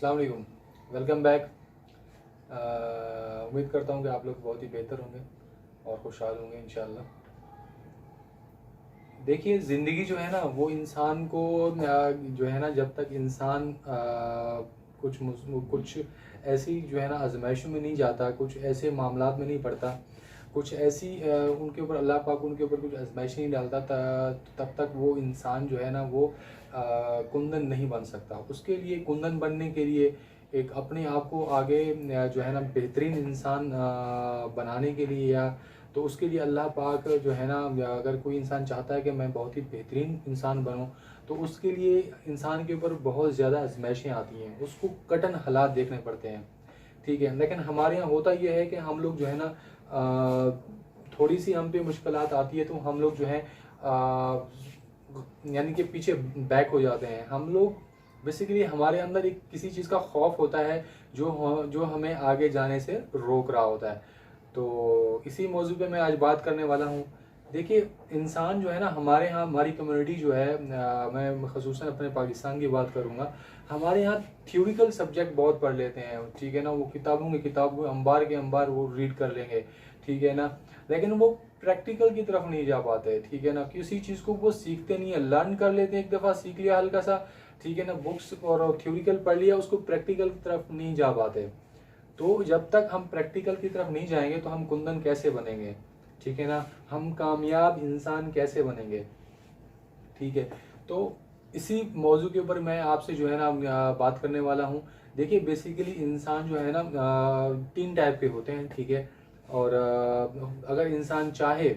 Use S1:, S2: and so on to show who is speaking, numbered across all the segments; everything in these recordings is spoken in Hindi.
S1: अस्सलाम वालेकुम, वेलकम बैक। उम्मीद करता हूँ कि आप लोग बहुत ही बेहतर होंगे और खुशहाल होंगे इंशाल्लाह। देखिए, ज़िंदगी जो है ना वो इंसान को जो है ना जब तक इंसान कुछ ऐसी जो है ना आजमाइशों में नहीं जाता, कुछ ऐसे मामलात में नहीं पड़ता, कुछ ऐसी उनके ऊपर अल्लाह पाक उनके ऊपर कुछ आजमाइशें नहीं डालता, तब तक वो इंसान जो है ना वो कुंदन नहीं बन सकता। उसके लिए कुंदन बनने के लिए एक अपने आप को आगे जो है ना बेहतरीन इंसान बनाने के लिए, या तो उसके लिए अल्लाह पाक जो है ना, अगर कोई इंसान चाहता है कि मैं बहुत ही बेहतरीन इंसान बनूं, तो उसके लिए इंसान के ऊपर बहुत ज़्यादा आजमाइशें आती हैं, उसको कठिन हालात देखने पड़ते हैं। ठीक है, लेकिन हमारे यहाँ होता यह है कि हम लोग जो है ना थोड़ी सी हम पे मुश्किलात आती है तो हम लोग जो है यानी कि पीछे बैक हो जाते हैं। हम लोग बेसिकली हमारे अंदर एक किसी चीज़ का खौफ होता है जो हमें आगे जाने से रोक रहा होता है। तो इसी मौजू पे मैं आज बात करने वाला हूँ। देखिए, इंसान जो है ना हमारे यहाँ, हमारी कम्युनिटी जो है, मैं ख़ुसूसन अपने पाकिस्तान की बात करूँगा, हमारे यहाँ थ्योरिकल सब्जेक्ट बहुत पढ़ लेते हैं। ठीक है ना, वो किताबों की किताब अंबार के अंबार वो रीड कर लेंगे। ठीक है ना, लेकिन वो प्रैक्टिकल की तरफ नहीं जा पाते। ठीक है ना, किसी चीज़ को वो सीखते नहीं है, लर्न कर लेते हैं, एक दफ़ा सीख लिया हल्का सा, ठीक है ना, बुक्स और थ्योरिकल पढ़ लिया, उसको प्रैक्टिकल की तरफ नहीं जा पाते। तो जब तक हम प्रैक्टिकल की तरफ नहीं जाएंगे तो हम कुंदन कैसे बनेंगे? ठीक है ना, हम कामयाब इंसान कैसे बनेंगे? ठीक है, तो इसी मौजू के ऊपर मैं आपसे जो है ना बात करने वाला हूँ। देखिए, बेसिकली इंसान जो है ना तीन टाइप के होते हैं। ठीक है, और अगर इंसान चाहे,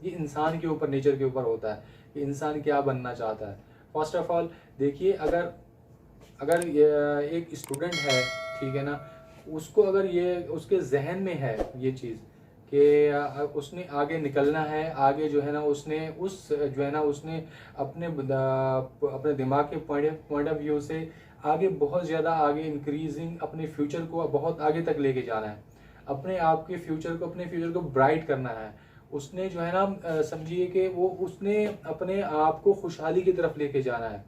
S1: ये इंसान के ऊपर, नेचर के ऊपर होता है कि इंसान क्या बनना चाहता है। फर्स्ट ऑफ ऑल देखिए, अगर अगर एक स्टूडेंट है, ठीक है ना, उसको अगर ये उसके जहन में है ये चीज़ कि उसने आगे निकलना है, आगे जो है ना उसने उस जो है ना उसने अपने दिमाग के पॉइंट ऑफ व्यू से आगे, बहुत ज़्यादा आगे इंक्रीजिंग, अपने फ्यूचर को बहुत आगे तक लेके जाना है, अपने फ्यूचर को ब्राइट करना है। उसने जो है ना समझिए कि वो उसने अपने आप को खुशहाली की तरफ लेके जाना है।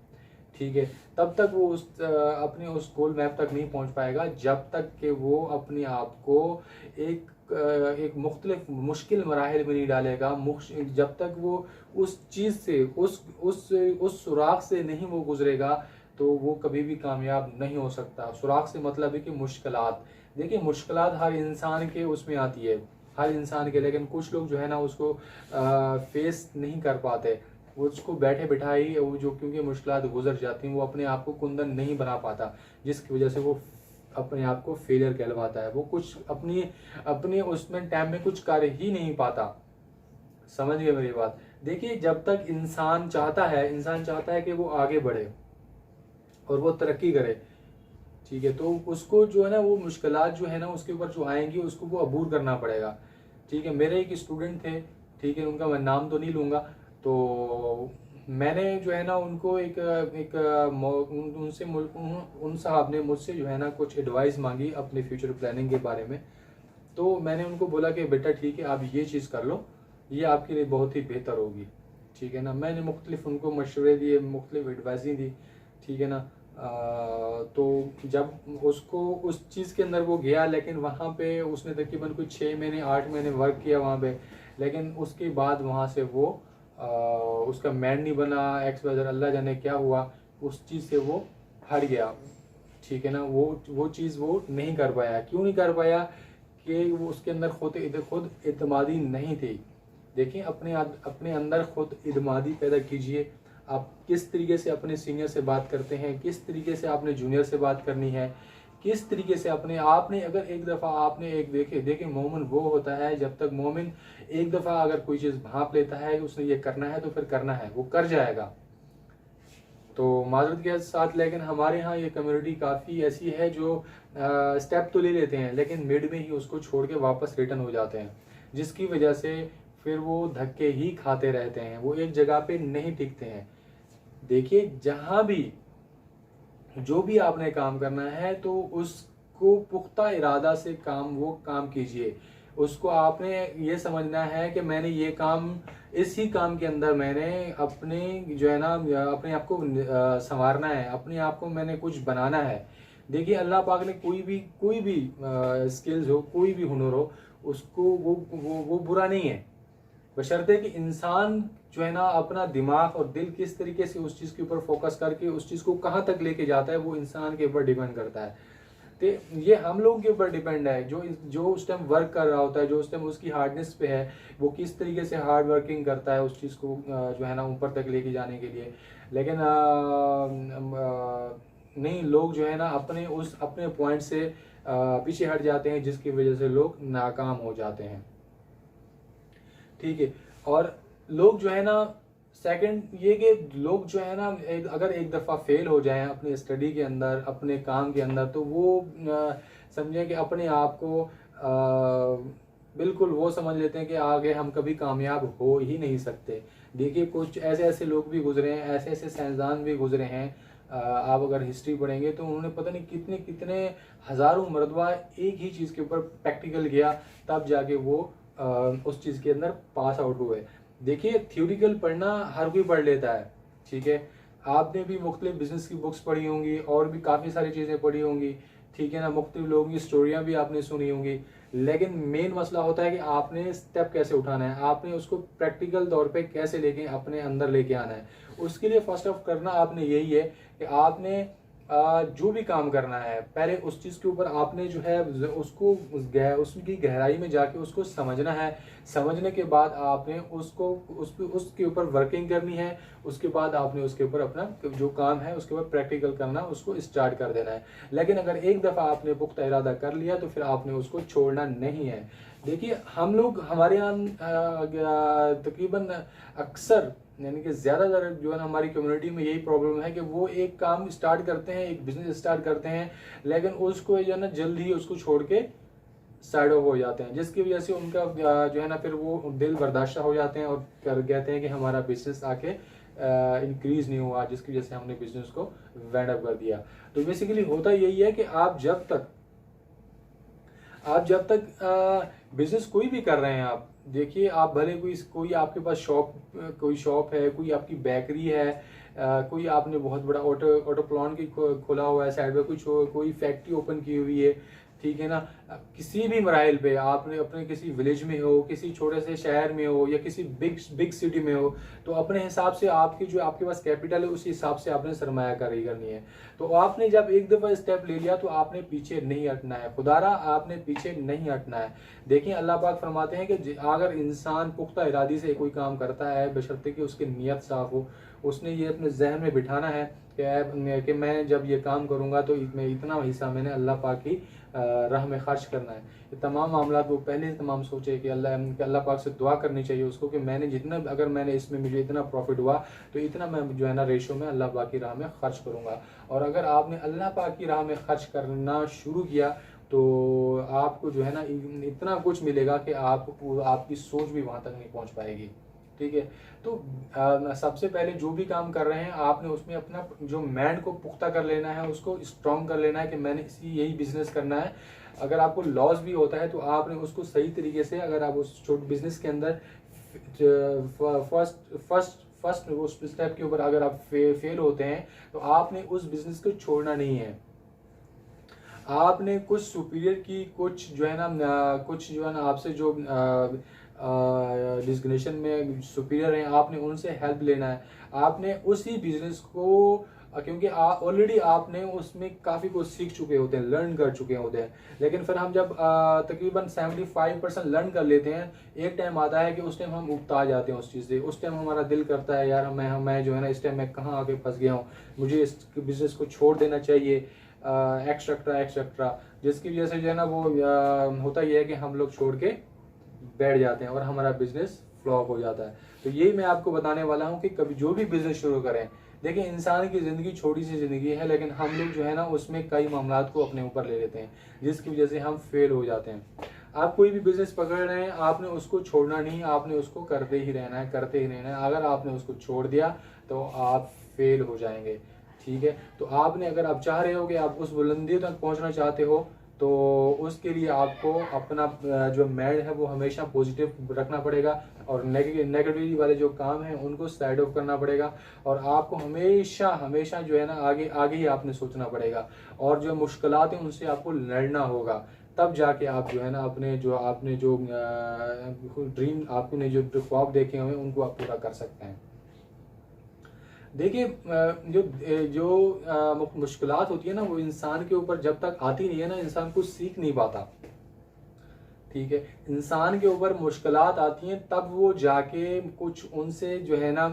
S1: ठीक है, तब तक वो अपने उस गोल मैप तक नहीं पहुंच पाएगा जब तक कि वो अपने आप को एक मुख्तलिफ मुश्किल मराहिल में नहीं डालेगा। जब तक वो उस चीज़ से, उस सुराख से नहीं वो गुजरेगा, तो वो कभी भी कामयाब नहीं हो सकता। सुराख से मतलब है कि मुश्किलात। देखिए, मुश्किलात हर इंसान के उसमें आती है, हर इंसान के, लेकिन कुछ लोग जो है ना उसको फेस नहीं कर पाते। वो उसको बैठे बिठाई वो जो, क्योंकि मुश्किलात गुजर जाती हैं, वो अपने आप को कुंदन नहीं बना पाता, जिसकी वजह से वो अपने आप को फेलियर कहलवाता है। वो कुछ अपनी अपनी उसमें टाइम में कुछ कर ही नहीं पाता। समझ गए मेरी बात? देखिए, जब तक इंसान चाहता है कि वो आगे बढ़े और वो तरक्की करे, ठीक है, तो उसको जो है ना वो मुश्किलात जो है ना उसके ऊपर जो आएंगी उसको वो अबूर करना पड़ेगा। ठीक है, मेरे एक स्टूडेंट थे, ठीक है, उनका मैं नाम तो नहीं लूँगा। तो मैंने जो है ना उनको उन साहब ने मुझसे जो है ना कुछ एडवाइस मांगी अपने फ्यूचर प्लानिंग के बारे में। तो मैंने उनको बोला कि बेटा ठीक है, आप ये चीज़ कर लो, ये आपके लिए बहुत ही बेहतर होगी। ठीक है ना, मैंने मुख्तलिफ उनको मशवरे दिए, मुख्तलिफ एडवाइजें दी। ठीक है ना, तो जब उसको उस चीज़ के अंदर वो गया, लेकिन वहाँ पे उसने तकरीबन कुछ 6 महीने 8 महीने वर्क किया वहाँ पे, लेकिन उसके बाद वहाँ से वो उसका मैन नहीं बना, XYZ, अल्लाह जाने क्या हुआ, उस चीज़ से वो हट गया। ठीक है ना, वो चीज़ वो नहीं कर पाया। क्यों नहीं कर पाया? कि वो उसके अंदर खुद इत्मीनादी नहीं थी। देखिए, अपने अंदर खुद इत्मीनादी पैदा कीजिए। आप किस तरीके से अपने सीनियर से बात करते हैं, किस तरीके से आपने जूनियर से बात करनी है, किस तरीके से आपने अगर एक दफ़ा आपने एक देखे मोमिन वो होता है, जब तक मोमिन एक दफ़ा अगर कोई चीज़ भांप लेता है उसने ये करना है तो फिर करना है, वो कर जाएगा। तो माजरत के साथ, लेकिन हमारे यहाँ ये कम्युनिटी काफ़ी ऐसी है जो स्टेप तो ले लेते हैं लेकिन मिड में ही उसको छोड़ के वापस रिटर्न हो जाते हैं, जिसकी वजह से फिर वो धक्के ही खाते रहते हैं, वो एक जगह पे नहीं टिकते हैं। देखिए, जहाँ भी जो भी आपने काम करना है तो उसको पुख्ता इरादा से वो काम कीजिए। उसको आपने ये समझना है कि मैंने ये काम, इसी काम के अंदर मैंने अपने जो है ना अपने आप को संवारना है, अपने आप को मैंने कुछ बनाना है। देखिए अल्लाह पाक ने कोई भी स्किल्स हो, कोई भी हुनर हो, उसको वो बुरा नहीं है, बशर्ते कि इंसान जो है ना अपना दिमाग और दिल किस तरीके से उस चीज़ के ऊपर फोकस करके उस चीज़ को कहाँ तक लेके जाता है, वो इंसान के ऊपर डिपेंड करता है। तो ये हम लोगों के ऊपर डिपेंड है, जो उस टाइम वर्क कर रहा होता है, जो उस टाइम उसकी हार्डनेस पे है, वो किस तरीके से हार्ड वर्किंग करता है उस चीज़ को जो है ना ऊपर तक लेके जाने के लिए। लेकिन नहीं, लोग जो है ना अपने पॉइंट से पीछे हट जाते हैं, जिसकी वजह से लोग नाकाम हो जाते हैं। ठीक है। और लोग जो है ना, सेकंड ये कि लोग जो है ना अगर एक दफ़ा फेल हो जाएं अपनी स्टडी के अंदर, अपने काम के अंदर, तो वो समझें कि अपने आप को बिल्कुल वो समझ लेते हैं कि आगे हम कभी कामयाब हो ही नहीं सकते। देखिए कुछ ऐसे ऐसे लोग भी गुजरे हैं, ऐसे ऐसे साइंसदान भी गुजरे हैं, आप अगर हिस्ट्री पढ़ेंगे तो उन्होंने पता नहीं कितने कितने हज़ारों मरतबा एक ही चीज़ के ऊपर प्रैक्टिकल किया, तब जाके वो उस चीज़ के अंदर पास आउट हुए। देखिए थ्योरिकल पढ़ना हर कोई पढ़ लेता है, ठीक है, आपने भी मुख्तलिफ बिजनेस की बुक्स पढ़ी होंगी और भी काफ़ी सारी चीज़ें पढ़ी होंगी, ठीक है ना, मुख्तलिफ लोगों की स्टोरियाँ भी आपने सुनी होंगी, लेकिन मेन मसला होता है कि आपने स्टेप कैसे उठाना है, आपने उसको प्रैक्टिकल तौर पे कैसे लेके अपने अंदर लेके आना है। उसके लिए फर्स्ट ऑफ करना आपने यही है कि आपने जो भी काम करना है, पहले उस चीज़ के ऊपर आपने जो है उसको उसकी गहराई में जाके उसको समझना है। समझने के बाद आपने उसके ऊपर वर्किंग करनी है। उसके बाद आपने उसके ऊपर अपना जो काम है उसके ऊपर प्रैक्टिकल करना, उसको स्टार्ट कर देना है। लेकिन अगर एक दफ़ा आपने पुख्ता इरादा कर लिया तो फिर आपने उसको छोड़ना नहीं है। देखिए हम लोग हमारे यहाँ तकरीबन अक्सर यानी कि ज़्यादातर जो है ना हमारी कम्युनिटी में यही प्रॉब्लम है कि वो एक काम स्टार्ट करते हैं, एक बिजनेस स्टार्ट करते हैं, लेकिन उसको जो है ना जल्द ही उसको छोड़ के साइड ऑफ हो जाते हैं, जिसकी वजह से उनका जो है ना फिर वो दिल बर्दाश्त हो जाते हैं और कहते हैं कि हमारा बिजनेस आके इंक्रीज नहीं हुआ, जिसकी वजह से हमने बिजनेस को वाइंड अप कर दिया। तो बेसिकली होता यही है कि आप जब तक बिजनेस कोई भी कर रहे हैं, आप देखिए, आप भले कोई आपके पास कोई शॉप है, कोई आपकी बेकरी है, कोई आपने बहुत बड़ा ऑटो प्लांट की खोला हुआ है साइड में, कोई फैक्ट्री ओपन की हुई है, ठीक है ना, किसी भी मराइल पे आपने अपने किसी विलेज में हो, किसी छोटे से शहर में हो या किसी बिग सिटी में हो, तो अपने हिसाब से आपके पास कैपिटल है, उस हिसाब से आपने सरमायाकारी करनी है। तो आपने जब एक दफ़ा स्टेप ले लिया तो आपने पीछे नहीं हटना है, खुदारा आपने पीछे नहीं हटना है। देखिए अल्लाह पाक फरमाते हैं कि अगर इंसान पुख्ता इरादी से कोई काम करता है, बशर्ते कि उसकी नीयत साफ हो, उसने ये अपने जहन में बिठाना है कि मैं जब ये काम करूँगा तो मैं इतना हिस्सा मैंने अल्लाह पाक की राह में खर्च करना है। ये तमाम मामला वो पहले से तमाम सोचे कि अल्लाह पाक से दुआ करनी चाहिए उसको कि अगर मैंने इसमें मुझे इतना प्रॉफिट हुआ तो इतना मैं जो है ना रेशो में अल्लाह पाक की राह में खर्च करूँगा। और अगर आपने अल्लाह पाक की राह में खर्च करना शुरू किया तो आपको जो है ना इतना कुछ मिलेगा कि आपकी सोच भी वहाँ तक नहीं पहुँच पाएगी, ठीक है। तो सबसे पहले जो भी काम कर रहे हैं आपने उसमें अपना जो माइंड को पुख्ता कर लेना है, उसको स्ट्रॉन्ग कर लेना है कि मैंने यही बिजनेस करना है। अगर आपको लॉस भी होता है तो आपने उसको सही तरीके से, अगर आप उस छोटे बिजनेस के अंदर फर्स्ट उस स्टेप के ऊपर अगर आप फेल होते हैं तो आपने उस बिजनेस को छोड़ना नहीं है। आपने कुछ सुपीरियर की कुछ जो है ना आपसे जो डिस्ग्नेशन में सुपीरियर हैं, आपने उनसे हेल्प लेना है। आपने उसी बिजनेस को क्योंकि ऑलरेडी आपने उसमें काफ़ी कुछ सीख चुके होते हैं, लर्न कर चुके होते हैं। लेकिन फिर हम जब तकरीबन 75% लर्न कर लेते हैं, एक टाइम आता है कि उस टाइम हम उबता जाते हैं उस चीज़ से। उस टाइम हमारा दिल करता है यार मैं जो है ना इस टाइम मैं कहाँ आके फंस गया हूँ, मुझे इस बिज़नेस को छोड़ देना चाहिए, एक्सेट्रा, जिसकी वजह से जो है ना वो होता ही है कि हम लोग छोड़ के बैठ जाते हैं और हमारा बिजनेस फ्लॉप हो जाता है। तो यही मैं आपको बताने वाला हूँ कि कभी जो भी बिजनेस शुरू करें, देखिए इंसान की ज़िंदगी छोटी सी ज़िंदगी है, लेकिन हम लोग जो है ना उसमें कई मामला को अपने ऊपर ले लेते हैं, जिसकी वजह से हम फेल हो जाते हैं। आप कोई भी बिजनेस पकड़ रहे हैं, आपने उसको छोड़ना नहीं, आपने उसको करते ही रहना है। अगर आपने उसको छोड़ दिया तो आप फेल हो जाएंगे, ठीक है। तो अगर आप चाह रहे हो कि आप उस बुलंदी तक पहुंचना चाहते हो, तो उसके लिए आपको अपना जो माइंड है वो हमेशा पॉजिटिव रखना पड़ेगा और नेगेटिविटी वाले जो काम हैं उनको साइड ऑफ करना पड़ेगा। और आपको हमेशा हमेशा जो है ना आगे आगे ही आपने सोचना पड़ेगा और जो मुश्किलात हैं उनसे आपको लड़ना होगा। तब जाके आप जो है ना आपने जो ड्रीम आपने जो ख्वाब देखे हुए उनको आप पूरा कर सकते हैं। देखिए जो जो मुश्किलात होती है ना वो इंसान के ऊपर जब तक आती नहीं है ना इंसान कुछ सीख नहीं पाता। ठीक है, इंसान के ऊपर मुश्किलात आती हैं तब वो जाके कुछ उनसे जो है ना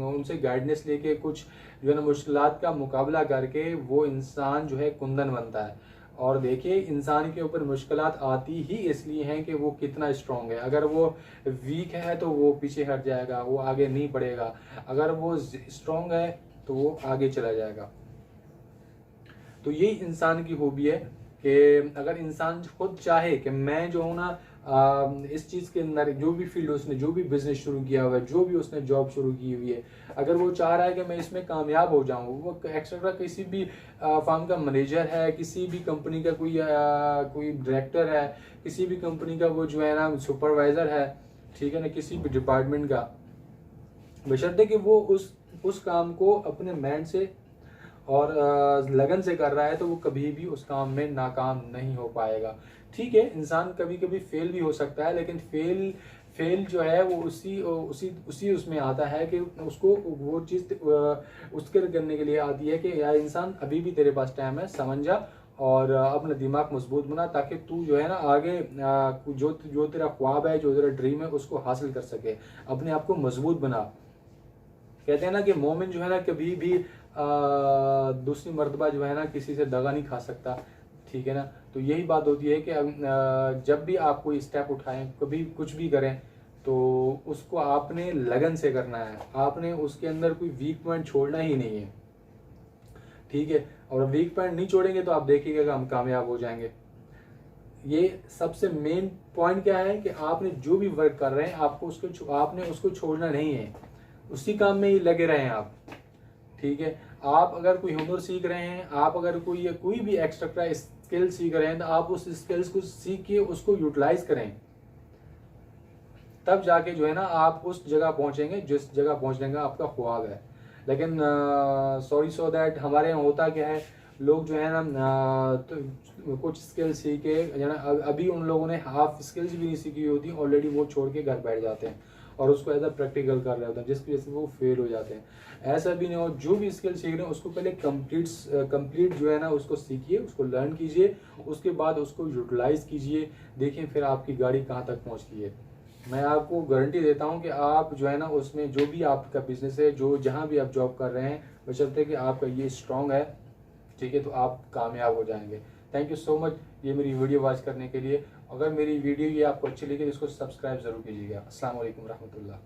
S1: उनसे गाइडेंस लेके कुछ जो है ना मुश्किलात का मुकाबला करके वो इंसान जो है कुंदन बनता है। और देखिए इंसान के ऊपर मुश्किलात आती ही इसलिए हैं कि वो कितना स्ट्रांग है। अगर वो वीक है तो वो पीछे हट जाएगा, वो आगे नहीं बढ़ेगा। अगर वो स्ट्रांग है तो वो आगे चला जाएगा। तो यही इंसान की खूबी है कि अगर इंसान खुद चाहे कि मैं जो हूँ ना इस चीज़ के अंदर जो भी फील्ड उसने जो भी बिजनेस शुरू किया हुआ है, जो भी उसने जॉब शुरू की हुई है, अगर वो चाह रहा है कि मैं इसमें कामयाब हो जाऊँ, वो एक्स्ट्रा किसी भी फर्म का मैनेजर है, किसी भी कंपनी का कोई डायरेक्टर है, किसी भी कंपनी का वो जो है ना सुपरवाइजर है, ठीक है ना, किसी भी डिपार्टमेंट का, बशर्ते कि वो उस काम को अपने माइंड से और लगन से कर रहा है तो वो कभी भी उस काम में नाकाम नहीं हो पाएगा। ठीक है, इंसान कभी कभी फेल भी हो सकता है, लेकिन फेल जो है वो उसी उसमें आता है कि उसको वो चीज़ उसके करने के लिए आती है कि यार इंसान अभी भी तेरे पास टाइम है, समझ जा और अपना दिमाग मजबूत बना ताकि तू जो है ना आगे जो तेरा ख्वाब है, जो तेरा ड्रीम है उसको हासिल कर सके। अपने आप को मजबूत बना। कहते हैं ना कि मोमिन जो है ना कभी भी दूसरी मर्तबा जो है ना किसी से दगा नहीं खा सकता। ठीक है ना, तो यही बात होती है कि जब भी आप कोई स्टेप उठाएं, कभी कुछ भी करें, तो उसको आपने लगन से करना है। आपने उसके अंदर कोई वीक पॉइंट छोड़ना ही नहीं है। ठीक है, और वीक पॉइंट नहीं छोड़ेंगे तो आप देखिएगा कि हम कामयाब हो जाएंगे। ये सबसे मेन पॉइंट क्या है कि आपने जो भी वर्क कर रहे हैं आपने उसको छोड़ना नहीं है, उसी काम में ही लगे रहें आप। ठीक है, आप अगर कोई हुनर सीख रहे हैं, आप अगर कोई भी एक्स्ट्रा स्किल सीख रहे हैं तो आप उस स्किल्स को सीख के उसको यूटिलाइज करें। तब जाके जो है ना आप उस जगह पहुंचेंगे जिस जगह पहुंचने का आपका ख्वाब है। लेकिन सॉरी सो दैट हमारे यहाँ होता क्या है, लोग जो है ना तो कुछ स्किल सीखे ना अभी उन लोगों ने हाफ स्किल्स भी नहीं सीखी होती, ऑलरेडी वो छोड़ के घर बैठ जाते हैं और उसको एज अ प्रैक्टिकल कर रहे होते हैं, जिसकी वजह से वो फेल हो जाते हैं। ऐसा भी नहीं हो, जो भी स्किल सीख रहे हैं उसको पहले कंप्लीट जो है ना उसको सीखिए, उसको लर्न कीजिए, उसके बाद उसको यूटिलाइज कीजिए। देखिए फिर आपकी गाड़ी कहाँ तक पहुँचती है। मैं आपको गारंटी देता हूँ कि आप जो है ना उसमें जो भी आपका बिजनेस है, जो जहाँ भी आप जॉब कर रहे हैं, बशर्ते कि आपका ये स्ट्रांग है, ठीक है, तो आप कामयाब हो जाएंगे। थैंक यू सो मच ये मेरी वीडियो वॉच करने के लिए। अगर मेरी वीडियो ये आपको अच्छी लगी तो इसको सब्सक्राइब जरूर कीजिएगा। अस्सलाम वालेकुम रहमतुल्लाह।